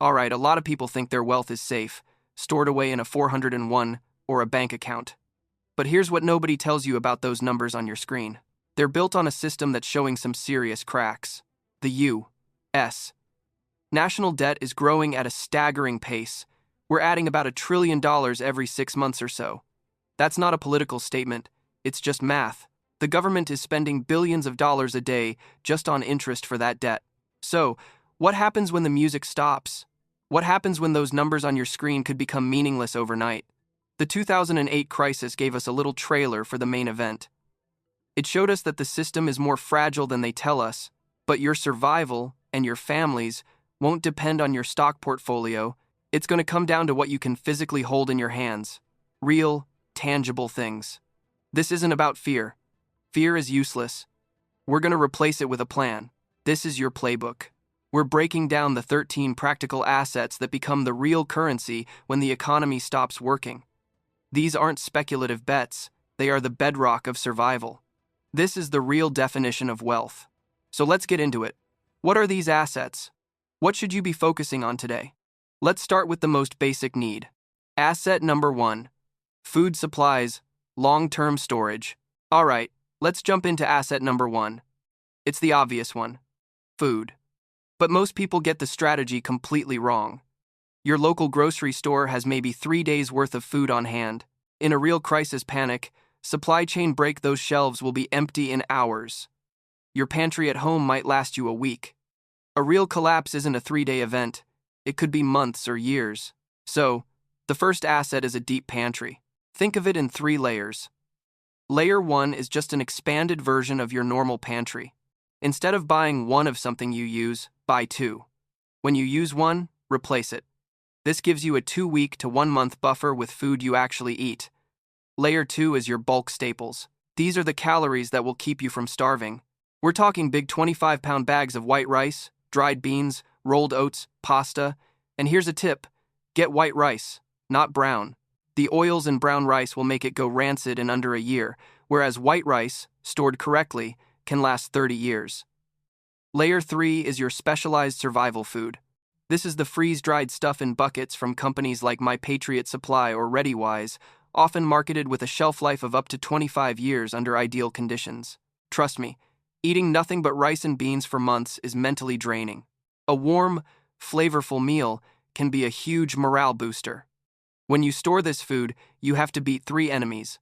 Alright, a lot of people think their wealth is safe, stored away in a 401 or a bank account. But here's what nobody tells you about those numbers on your screen. They're built on a system that's showing some serious cracks. The U.S. national debt is growing at a staggering pace. We're adding about $1 trillion every 6 months or so. That's not a political statement, it's just math. The government is spending billions of dollars a day just on interest for that debt. So, what happens when the music stops? What happens when those numbers on your screen could become meaningless overnight? The 2008 crisis gave us a little trailer for the main event. It showed us that the system is more fragile than they tell us, but your survival and your family's won't depend on your stock portfolio. It's going to come down to what you can physically hold in your hands. Real, tangible things. This isn't about fear. Fear is useless. We're going to replace it with a plan. This is your playbook. We're breaking down the 13 practical assets that become the real currency when the economy stops working. These aren't speculative bets. They are the bedrock of survival. This is the real definition of wealth. So let's get into it. What are these assets? What should you be focusing on today? Let's start with the most basic need. Asset number 1. Food supplies, long-term storage. All right, let's jump into asset number 1. It's the obvious one. Food. But most people get the strategy completely wrong. Your local grocery store has maybe 3 days' worth of food on hand. In a real crisis panic, supply chain break, those shelves will be empty in hours. Your pantry at home might last you a week. A real collapse isn't a 3-day event. It could be months or years. So, the first asset is a deep pantry. Think of it in 3 layers. Layer 1 is just an expanded version of your normal pantry. Instead of buying one of something you use, buy 2. When you use one, replace it. This gives you a 2-week to 1-month buffer with food you actually eat. Layer 2 is your bulk staples. These are the calories that will keep you from starving. We're talking big 25-pound bags of white rice, dried beans, rolled oats, pasta. And here's a tip: get white rice, not brown. The oils in brown rice will make it go rancid in under a year, whereas white rice, stored correctly, can last 30 years. Layer 3 is your specialized survival food. This is the freeze-dried stuff in buckets from companies like My Patriot Supply or ReadyWise, often marketed with a shelf life of up to 25 years under ideal conditions. Trust me, eating nothing but rice and beans for months is mentally draining. A warm, flavorful meal can be a huge morale booster. When you store this food, you have to beat 3 enemies: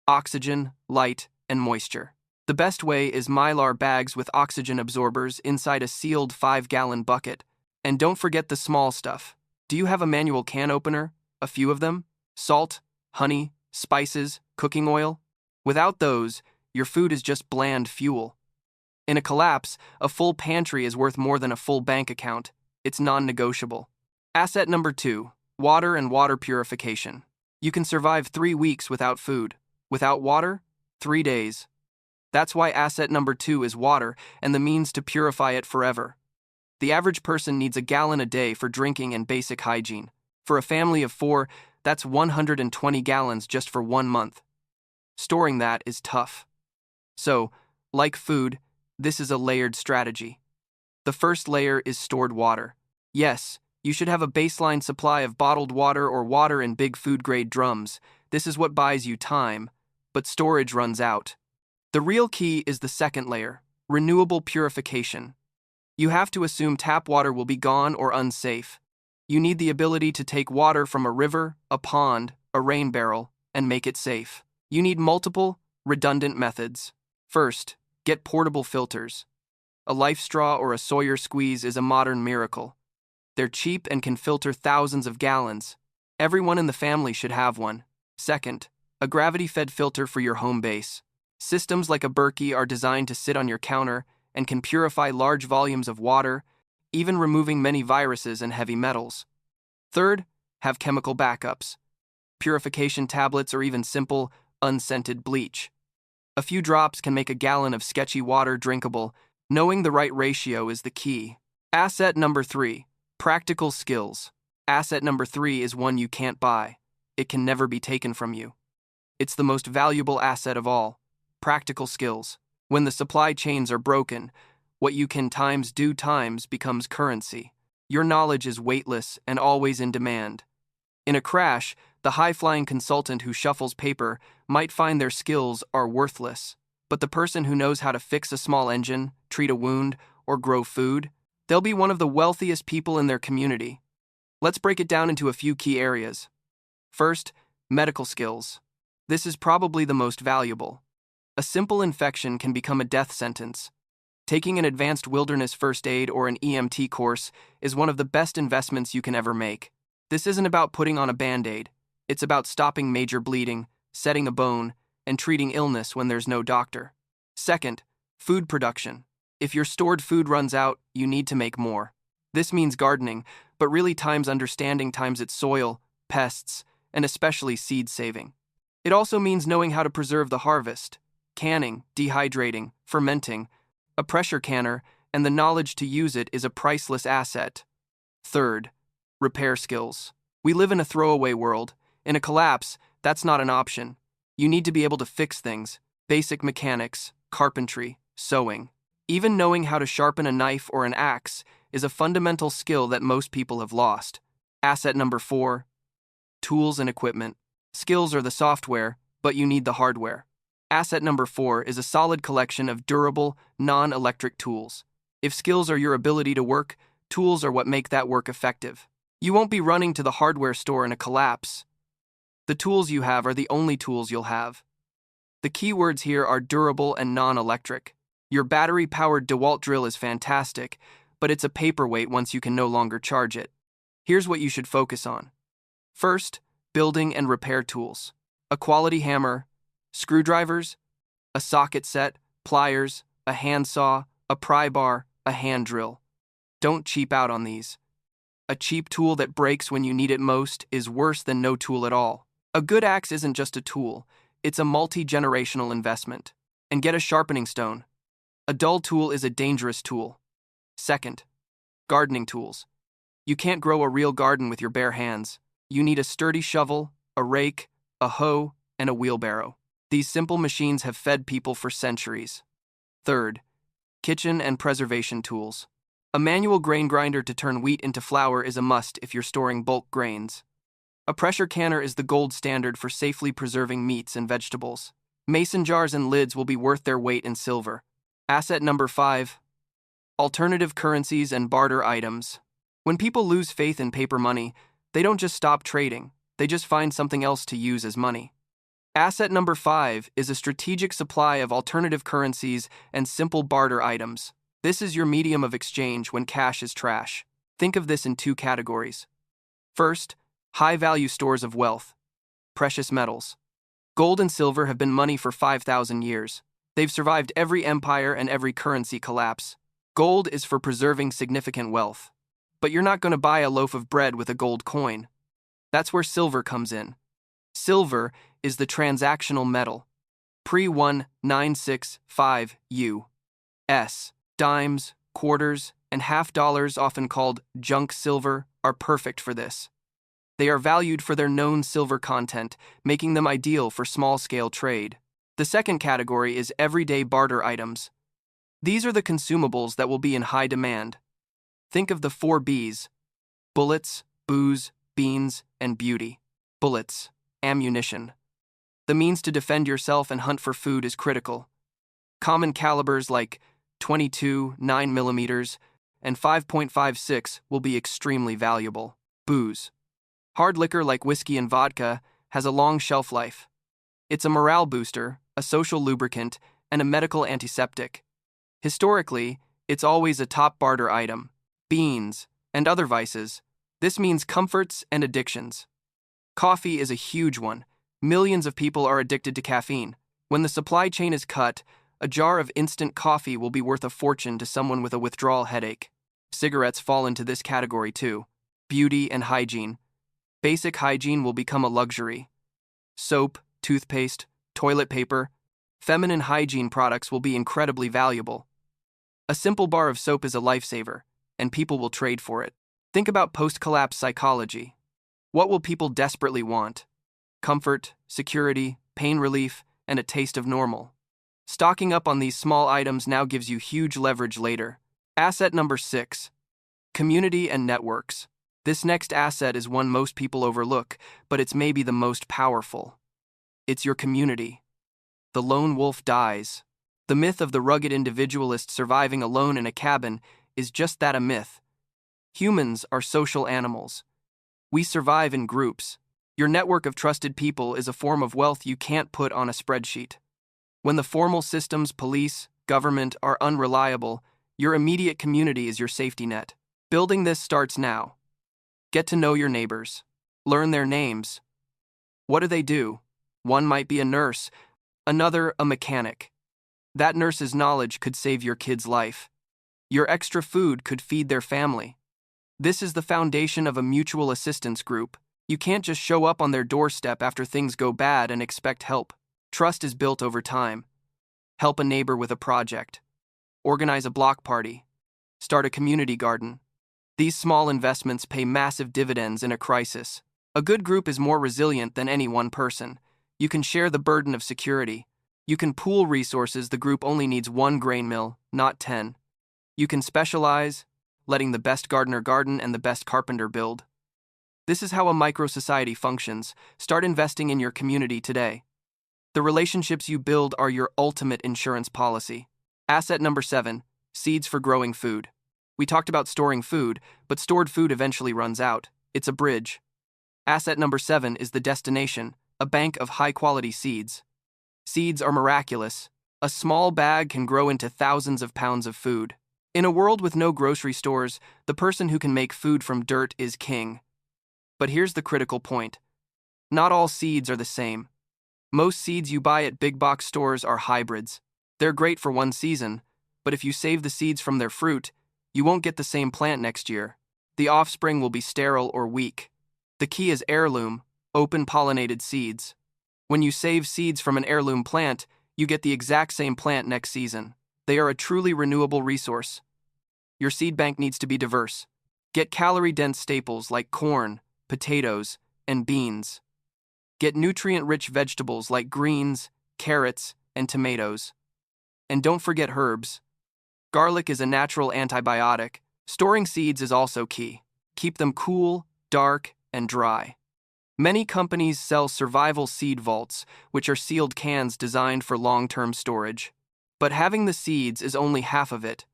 oxygen, light, and moisture. The best way is Mylar bags with oxygen absorbers inside a sealed 5-gallon bucket. And don't forget the small stuff. Do you have a manual can opener? A few of them? Salt, honey, spices, cooking oil? Without those, your food is just bland fuel. In a collapse, a full pantry is worth more than a full bank account. It's non-negotiable. Asset number 2, water and water purification. You can survive 3 weeks without food. Without water, 3 days. That's why asset number 2 is water and the means to purify it forever. The average person needs a gallon a day for drinking and basic hygiene. For a family of 4, that's 120 gallons just for 1 month. Storing that is tough. So, like food, this is a layered strategy. The first layer is stored water. Yes, you should have a baseline supply of bottled water or water in big food-grade drums. This is what buys you time, but storage runs out. The real key is the second layer, renewable purification. You have to assume tap water will be gone or unsafe. You need the ability to take water from a river, a pond, a rain barrel, and make it safe. You need multiple, redundant methods. First, get portable filters. A Life Straw or a Sawyer Squeeze is a modern miracle. They're cheap and can filter thousands of gallons. Everyone in the family should have one. Second, a gravity-fed filter for your home base. Systems like a Berkey are designed to sit on your counter and can purify large volumes of water, even removing many viruses and heavy metals. Third, have chemical backups. Purification tablets or even simple, unscented bleach. A few drops can make a gallon of sketchy water drinkable. Knowing the right ratio is the key. Asset number 3, practical skills. Asset number 3 is one you can't buy. It can never be taken from you. It's the most valuable asset of all. Practical skills. When the supply chains are broken, what you can times do times becomes currency. Your knowledge is weightless and always in demand. In a crash, the high-flying consultant who shuffles paper might find their skills are worthless, but the person who knows how to fix a small engine, treat a wound, or grow food, they'll be one of the wealthiest people in their community. Let's break it down into a few key areas. First, medical skills. This is probably the most valuable. A simple infection can become a death sentence. Taking an advanced wilderness first aid or an EMT course is one of the best investments you can ever make. This isn't about putting on a band-aid. It's about stopping major bleeding, setting a bone, and treating illness when there's no doctor. Second, food production. If your stored food runs out, you need to make more. This means gardening, but really times understanding times its soil, pests, and especially seed saving. It also means knowing how to preserve the harvest, canning, dehydrating, fermenting. A pressure canner and the knowledge to use it is a priceless asset. Third, repair skills. We live in a throwaway world. In a collapse, that's not an option. You need to be able to fix things, basic mechanics, carpentry, sewing. Even knowing how to sharpen a knife or an axe is a fundamental skill that most people have lost. Asset number 4, tools and equipment. Skills are the software, but you need the hardware. Asset number 4 is a solid collection of durable, non-electric tools. If skills are your ability to work, tools are what make that work effective. You won't be running to the hardware store in a collapse. The tools you have are the only tools you'll have. The key words here are durable and non-electric. Your battery-powered DeWalt drill is fantastic, but it's a paperweight once you can no longer charge it. Here's what you should focus on. First, building and repair tools. A quality hammer, screwdrivers, a socket set, pliers, a handsaw, a pry bar, a hand drill. Don't cheap out on these. A cheap tool that breaks when you need it most is worse than no tool at all. A good axe isn't just a tool, it's a multi-generational investment. And get a sharpening stone. A dull tool is a dangerous tool. Second, gardening tools. You can't grow a real garden with your bare hands. You need a sturdy shovel, a rake, a hoe, and a wheelbarrow. These simple machines have fed people for centuries. Third, kitchen and preservation tools. A manual grain grinder to turn wheat into flour is a must if you're storing bulk grains. A pressure canner is the gold standard for safely preserving meats and vegetables. Mason jars and lids will be worth their weight in silver. Asset number 5, alternative currencies and barter items. When people lose faith in paper money, they don't just stop trading, they just find something else to use as money. Asset number 5 is a strategic supply of alternative currencies and simple barter items. This is your medium of exchange when cash is trash. Think of this in 2 categories. First, high-value stores of wealth. Precious metals. Gold and silver have been money for 5,000 years. They've survived every empire and every currency collapse. Gold is for preserving significant wealth. But you're not going to buy a loaf of bread with a gold coin. That's where silver comes in. Silver is the transactional metal. Pre-1965 U.S. dimes, quarters, and half dollars, often called junk silver, are perfect for this. They are valued for their known silver content, making them ideal for small-scale trade. The second category is everyday barter items. These are the consumables that will be in high demand. Think of the 4 B's: bullets, booze, beans, and beauty. Bullets, ammunition. The means to defend yourself and hunt for food is critical. Common calibers like .22, 9mm, and 5.56 will be extremely valuable. Booze. Hard liquor like whiskey and vodka has a long shelf life. It's a morale booster, a social lubricant, and a medical antiseptic. Historically, it's always a top barter item. Beans, and other vices. This means comforts and addictions. Coffee is a huge one. Millions of people are addicted to caffeine. When the supply chain is cut, a jar of instant coffee will be worth a fortune to someone with a withdrawal headache. Cigarettes fall into this category too. Beauty and hygiene. Basic hygiene will become a luxury. Soap, toothpaste, toilet paper, feminine hygiene products will be incredibly valuable. A simple bar of soap is a lifesaver, and people will trade for it. Think about post-collapse psychology. What will people desperately want? Comfort, security, pain relief, and a taste of normal. Stocking up on these small items now gives you huge leverage later. Asset number 6, Community and networks. This next asset is one most people overlook, but it's maybe the most powerful. It's your community. The lone wolf dies. The myth of the rugged individualist surviving alone in a cabin is just that, a myth. Humans are social animals. We survive in groups. Your network of trusted people is a form of wealth you can't put on a spreadsheet. When the formal systems, police, government, are unreliable, your immediate community is your safety net. Building this starts now. Get to know your neighbors. Learn their names. What do they do? One might be a nurse, another a mechanic. That nurse's knowledge could save your kid's life. Your extra food could feed their family. This is the foundation of a mutual assistance group. You can't just show up on their doorstep after things go bad and expect help. Trust is built over time. Help a neighbor with a project. Organize a block party. Start a community garden. These small investments pay massive dividends in a crisis. A good group is more resilient than any one person. You can share the burden of security. You can pool resources. The group only needs one grain mill, not 10. You can specialize, letting the best gardener garden and the best carpenter build. This is how a micro-society functions. Start investing in your community today. The relationships you build are your ultimate insurance policy. Asset number 7, seeds for growing food. We talked about storing food, but stored food eventually runs out. It's a bridge. Asset number 7 is the destination, a bank of high-quality seeds. Seeds are miraculous. A small bag can grow into thousands of pounds of food. In a world with no grocery stores, the person who can make food from dirt is king. But here's the critical point. Not all seeds are the same. Most seeds you buy at big box stores are hybrids. They're great for one season, but if you save the seeds from their fruit, you won't get the same plant next year. The offspring will be sterile or weak. The key is heirloom, open-pollinated seeds. When you save seeds from an heirloom plant, you get the exact same plant next season. They are a truly renewable resource. Your seed bank needs to be diverse. Get calorie-dense staples like corn, potatoes, and beans. Get nutrient-rich vegetables like greens, carrots, and tomatoes. And don't forget herbs. Garlic is a natural antibiotic. Storing seeds is also key. Keep them cool, dark, and dry. Many companies sell survival seed vaults, which are sealed cans designed for long-term storage. But having the seeds is only half of it.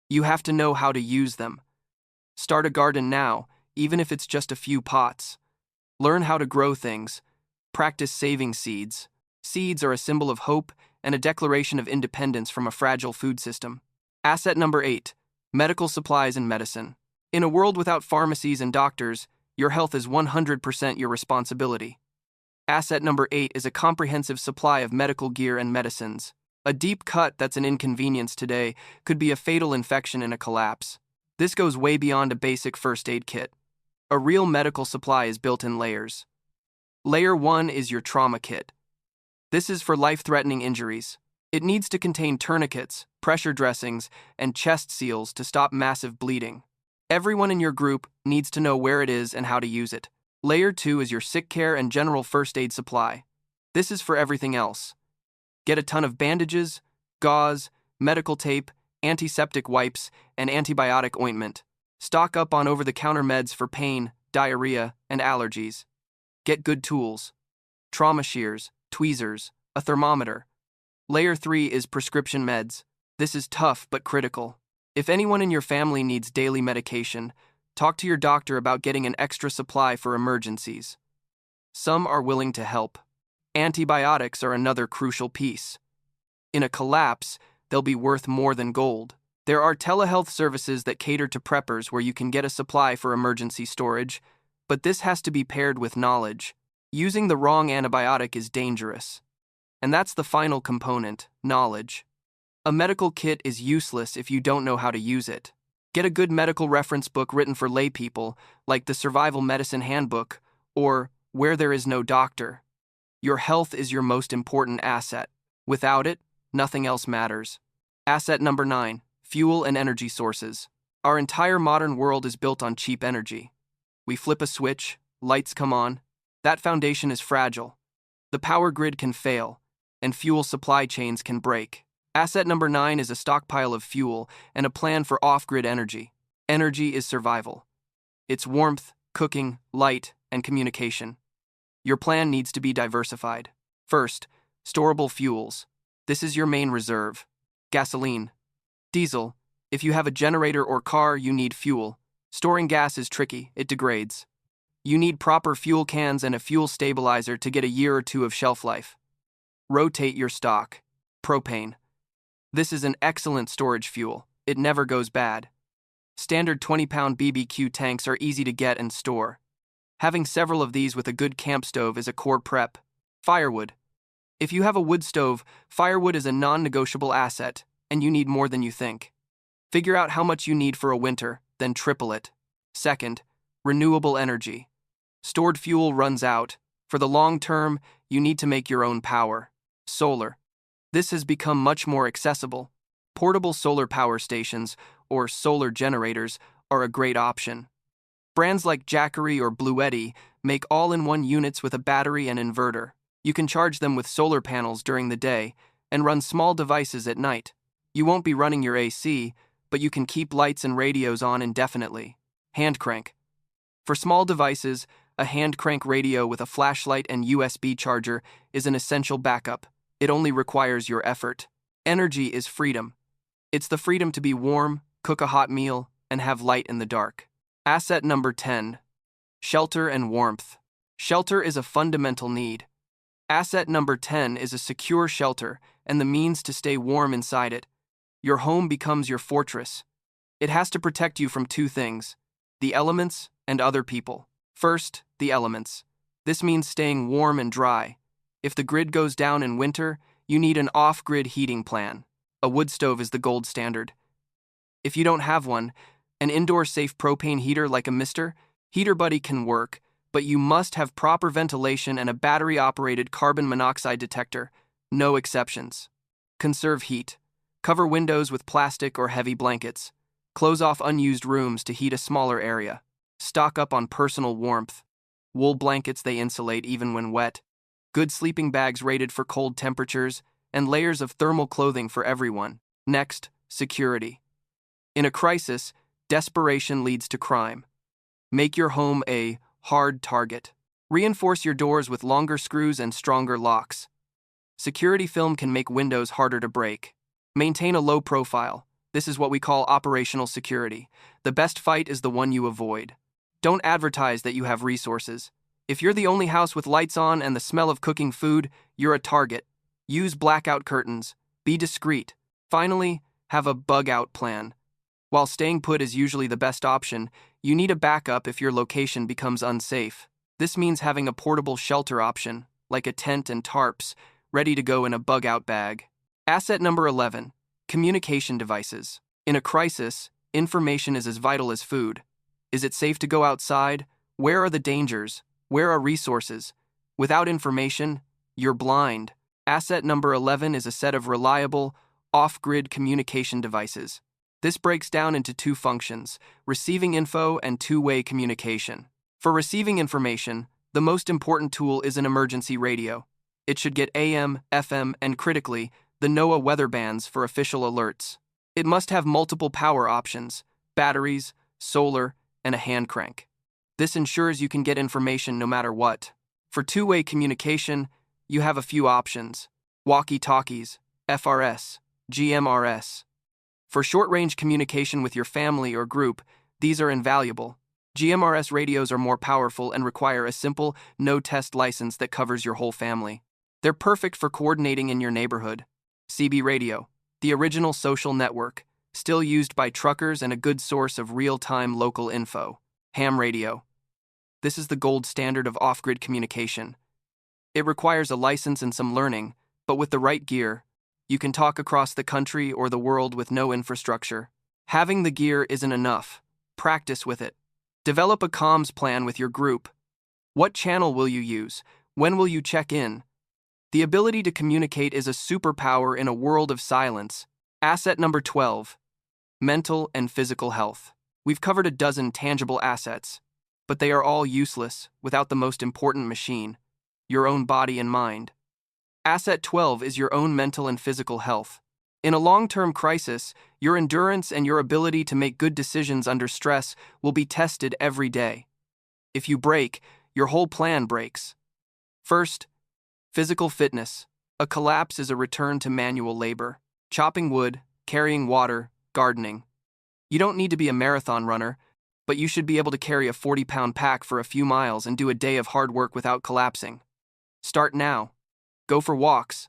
You have to know how to use them. Start a garden now, even if it's just a few pots. Learn how to grow things. Practice saving seeds. Seeds are a symbol of hope and a declaration of independence from a fragile food system. Asset number 8, medical supplies and medicine. In a world without pharmacies and doctors, your health is 100% your responsibility. Asset number 8 is a comprehensive supply of medical gear and medicines. A deep cut that's an inconvenience today could be a fatal infection in a collapse. This goes way beyond a basic first aid kit. A real medical supply is built in layers. Layer 1 is your trauma kit. This is for life-threatening injuries. It needs to contain tourniquets, pressure dressings, and chest seals to stop massive bleeding. Everyone in your group needs to know where it is and how to use it. Layer 2 is your sick care and general first aid supply. This is for everything else. Get a ton of bandages, gauze, medical tape, antiseptic wipes, and antibiotic ointment. Stock up on over-the-counter meds for pain, diarrhea, and allergies. Get good tools. Trauma shears, tweezers, a thermometer. Layer 3 is prescription meds. This is tough but critical. If anyone in your family needs daily medication, talk to your doctor about getting an extra supply for emergencies. Some are willing to help. Antibiotics are another crucial piece. In a collapse, they'll be worth more than gold. There are telehealth services that cater to preppers where you can get a supply for emergency storage, but this has to be paired with knowledge. Using the wrong antibiotic is dangerous. And that's the final component, knowledge. A medical kit is useless if you don't know how to use it. Get a good medical reference book written for laypeople, like the Survival Medicine Handbook, or Where There Is No Doctor. Your health is your most important asset. Without it, nothing else matters. Asset number 9, fuel and energy sources. Our entire modern world is built on cheap energy. We flip a switch, lights come on. That foundation is fragile. The power grid can fail, and fuel supply chains can break. Asset number 9 is a stockpile of fuel and a plan for off-grid energy. Energy is survival. It's warmth, cooking, light, and communication. Your plan needs to be diversified. First, storable fuels. This is your main reserve. Gasoline. Diesel. If you have a generator or car, you need fuel. Storing gas is tricky, it degrades. You need proper fuel cans and a fuel stabilizer to get a year or two of shelf life. Rotate your stock. Propane. This is an excellent storage fuel. It never goes bad. Standard 20-pound BBQ tanks are easy to get and store. Having several of these with a good camp stove is a core prep. Firewood. If you have a wood stove, firewood is a non-negotiable asset, and you need more than you think. Figure out how much you need for a winter, then triple it. Second, renewable energy. Stored fuel runs out. For the long term, you need to make your own power. Solar. This has become much more accessible. Portable solar power stations, or solar generators, are a great option. Brands like Jackery or Bluetti make all-in-one units with a battery and inverter. You can charge them with solar panels during the day and run small devices at night. You won't be running your AC, but you can keep lights and radios on indefinitely. Hand crank. For small devices, a hand crank radio with a flashlight and USB charger is an essential backup. It only requires your effort. Energy is freedom. It's the freedom to be warm, cook a hot meal, and have light in the dark. Asset number 10. Shelter and warmth. Shelter is a fundamental need. Asset number 10 is a secure shelter and the means to stay warm inside it. Your home becomes your fortress. It has to protect you from two things: the elements and other people. First, the elements. This means staying warm and dry. If the grid goes down in winter, you need an off-grid heating plan. A wood stove is the gold standard. If you don't have one, an indoor safe propane heater like a Mr. Heater Buddy can work, but you must have proper ventilation and a battery-operated carbon monoxide detector. No exceptions. Conserve heat. Cover windows with plastic or heavy blankets. Close off unused rooms to heat a smaller area. Stock up on personal warmth. Wool blankets, they insulate even when wet. Good sleeping bags rated for cold temperatures, and layers of thermal clothing for everyone. Next, security. In a crisis, desperation leads to crime. Make your home a hard target. Reinforce your doors with longer screws and stronger locks. Security film can make windows harder to break. Maintain a low profile. This is what we call operational security. The best fight is the one you avoid. Don't advertise that you have resources. If you're the only house with lights on and the smell of cooking food, you're a target. Use blackout curtains. Be discreet. Finally, have a bug-out plan. While staying put is usually the best option, you need a backup if your location becomes unsafe. This means having a portable shelter option, like a tent and tarps, ready to go in a bug-out bag. Asset number 11. Communication devices. In a crisis, information is as vital as food. Is it safe to go outside? Where are the dangers? Where are resources? Without information, you're blind. Asset number 11 is a set of reliable, off-grid communication devices. This breaks down into two functions: receiving info and two-way communication. For receiving information, the most important tool is an emergency radio. It should get AM, FM, and critically, the NOAA weather bands for official alerts. It must have multiple power options: batteries, solar, and a hand crank. This ensures you can get information no matter what. For two-way communication, you have a few options: walkie-talkies, FRS, GMRS. For short-range communication with your family or group, these are invaluable. GMRS radios are more powerful and require a simple, no-test license that covers your whole family. They're perfect for coordinating in your neighborhood. CB radio, the original social network, still used by truckers and a good source of real-time local info. Ham radio. This is the gold standard of off-grid communication. It requires a license and some learning, but with the right gear, you can talk across the country or the world with no infrastructure. Having the gear isn't enough. Practice with it. Develop a comms plan with your group. What channel will you use? When will you check in? The ability to communicate is a superpower in a world of silence. Asset number 12. Mental and physical health. We've covered a dozen tangible assets, but they are all useless without the most important machine: your own body and mind. Asset 12 is your own mental and physical health. In a long-term crisis, your endurance and your ability to make good decisions under stress will be tested every day. If you break, your whole plan breaks. First, physical fitness. A collapse is a return to manual labor. Chopping wood, carrying water, gardening. You don't need to be a marathon runner, but you should be able to carry a 40-pound pack for a few miles and do a day of hard work without collapsing. Start now. Go for walks.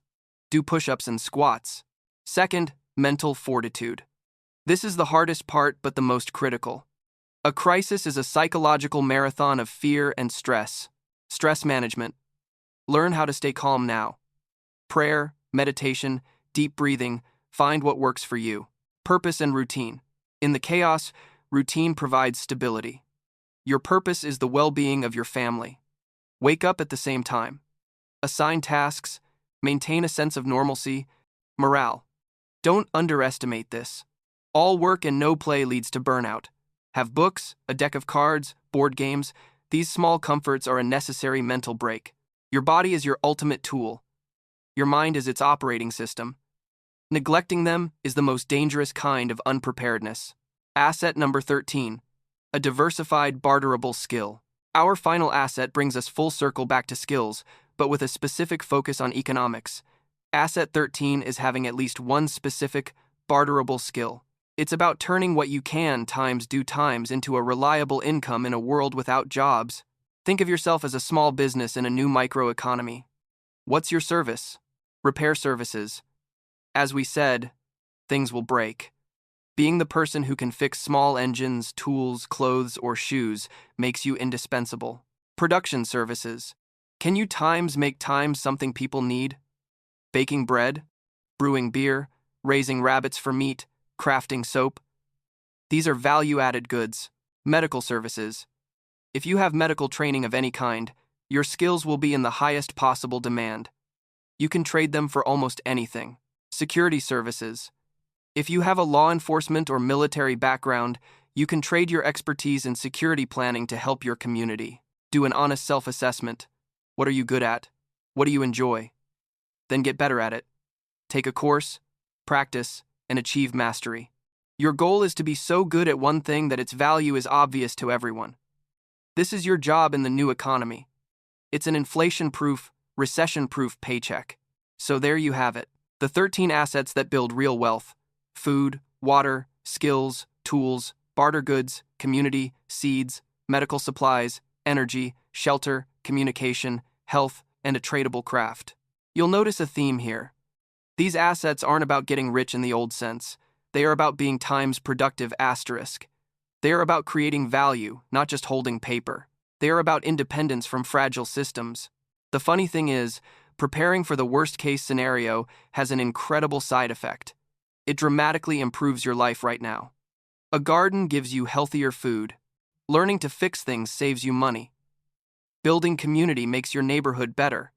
Do push-ups and squats. Second, mental fortitude. This is the hardest part but the most critical. A crisis is a psychological marathon of fear and stress. Stress management. Learn how to stay calm now. Prayer, meditation, deep breathing, find what works for you. Purpose and routine. In the chaos, routine provides stability. Your purpose is the well-being of your family. Wake up at the same time. Assign tasks. Maintain a sense of normalcy. Morale. Don't underestimate this. All work and no play leads to burnout. Have books, a deck of cards, board games. These small comforts are a necessary mental break. Your body is your ultimate tool. Your mind is its operating system. Neglecting them is the most dangerous kind of unpreparedness. Asset number 13. A diversified barterable skill. Our final asset brings us full circle back to skills, but with a specific focus on economics. Asset 13 is having at least one specific, barterable skill. It's about turning what you can times do times into a reliable income in a world without jobs. Think of yourself as a small business in a new microeconomy. What's your service? Repair services. As we said, things will break. Being the person who can fix small engines, tools, clothes, or shoes makes you indispensable. Production services. Can you make times something people need? Baking bread, brewing beer, raising rabbits for meat, crafting soap. These are value-added goods. Medical services. If you have medical training of any kind, your skills will be in the highest possible demand. You can trade them for almost anything. Security services. If you have a law enforcement or military background, you can trade your expertise in security planning to help your community. Do an honest self-assessment. What are you good at? What do you enjoy? Then get better at it. Take a course, practice, and achieve mastery. Your goal is to be so good at one thing that its value is obvious to everyone. This is your job in the new economy. It's an inflation-proof, recession-proof paycheck. So there you have it. The 13 assets that build real wealth: food, water, skills, tools, barter goods, community, seeds, medical supplies, energy, shelter, communication, health, and a tradable craft. You'll notice a theme here. These assets aren't about getting rich in the old sense. They are about being times productive asterisk. They are about creating value, not just holding paper. They are about independence from fragile systems. The funny thing is, preparing for the worst-case scenario has an incredible side effect. It dramatically improves your life right now. A garden gives you healthier food. Learning to fix things saves you money. Building community makes your neighborhood better.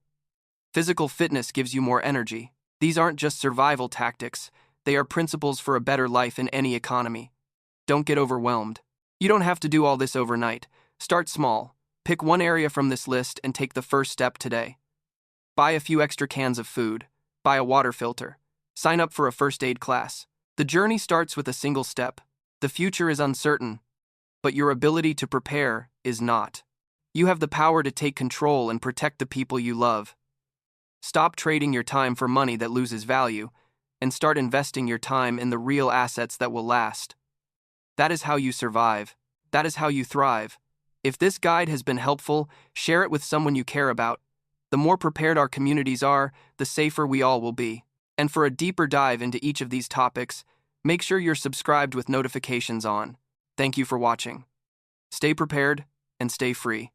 Physical fitness gives you more energy. These aren't just survival tactics. They are principles for a better life in any economy. Don't get overwhelmed. You don't have to do all this overnight. Start small. Pick one area from this list and take the first step today. Buy a few extra cans of food. Buy a water filter. Sign up for a first aid class. The journey starts with a single step. The future is uncertain, but your ability to prepare is not. You have the power to take control and protect the people you love. Stop trading your time for money that loses value, and start investing your time in the real assets that will last. That is how you survive. That is how you thrive. If this guide has been helpful, share it with someone you care about. The more prepared our communities are, the safer we all will be. And for a deeper dive into each of these topics, make sure you're subscribed with notifications on. Thank you for watching. Stay prepared and stay free.